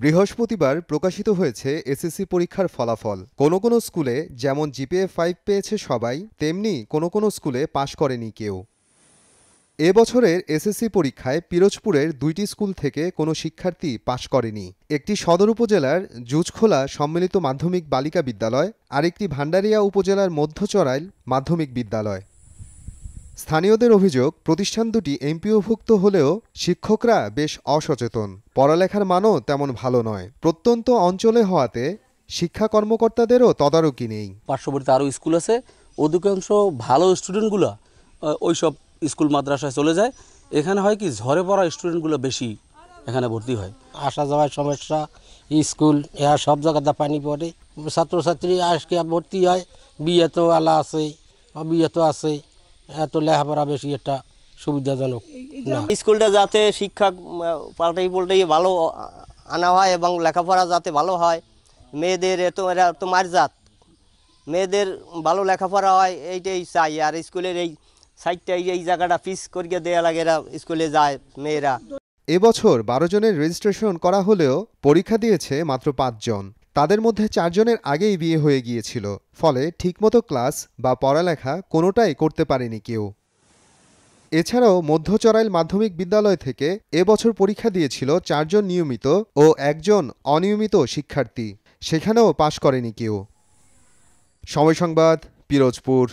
বৃহস্পতিবার প্রকাশিত হয়েছে এসএসসি পরীক্ষার ফলাফল। কোনো কোনো স্কুলে যেমন জিপিএ 5 পেয়েছে সবাই, তেমনি কোনো কোনো স্কুলে পাশ করেনি কেউ। এ বছরের এসএসসি পরীক্ষায় পিরোজপুরের 2টি স্কুল থেকে কোনো শিক্ষার্থী পাশ করেনি। একটি সদর উপজেলার জুজখোলা সম্মিলিত মাধ্যমিক বালিকা বিদ্যালয়, আরেকটি ভান্ডারিয়া উপজেলার মধ্যচরাইল মাধ্যমিক বিদ্যালয়। স্থানীয়দের অভিযোগ, প্রতিষ্ঠান দুটি এমপিওভুক্ত হলেও শিক্ষকরা বেশ অসচেতন, পড়ালেখার মানও তেমন ভালো নয়। প্রত্যন্ত অঞ্চলে হওয়াতে শিক্ষা কর্মকর্তাদেরও তদারকি নেই। পার্শ্ববর্তী আরও স্কুল আছে, অধিকাংশ ভালো স্টুডেন্টগুলো ওইসব স্কুল মাদ্রাসায় চলে যায়। এখানে হয় কি, ঝরে পড়া স্টুডেন্টগুলো বেশি এখানে ভর্তি হয়। আসা যাওয়ার সমস্যা, স্কুল সব জায়গাতে পানি পড়ে, ছাত্রছাত্রী আজকে ভর্তি হয়। বিয়ে তো আলা আছে, বিয়ে তো আছে, এত লেখাপড়া বেশি একটা সুবিধাজনক না। স্কুলটা যাতে শিক্ষা পাল্টাই ভালো আনা হয় এবং লেখাপড়া যাতে ভালো হয়, মেয়েদের এরা তো মারজাত, মেয়েদের ভালো লেখাপড়া হয় এইটাই চাই। আর স্কুলের এই সাইডটা এই জায়গাটা পিস করিয়ে দেওয়া লাগে, এরা স্কুলে যায় মেয়েরা। এবছর 12 জনের রেজিস্ট্রেশন করা হলেও পরীক্ষা দিয়েছে মাত্র 5 জন। তাদের মধ্যে 4 জনের আগেই বিয়ে হয়ে গিয়েছিল, ফলে ঠিকমতো ক্লাস বা পড়ালেখা কোনোটাই করতে পারেনি কেউ। এছাড়াও মধ্যচরাইল মাধ্যমিক বিদ্যালয় থেকে এবছর পরীক্ষা দিয়েছিল 4 জন নিয়মিত ও 1 জন অনিয়মিত শিক্ষার্থী, সেখানেও পাশ করেনি কেউ। সময় সংবাদ, পিরোজপুর।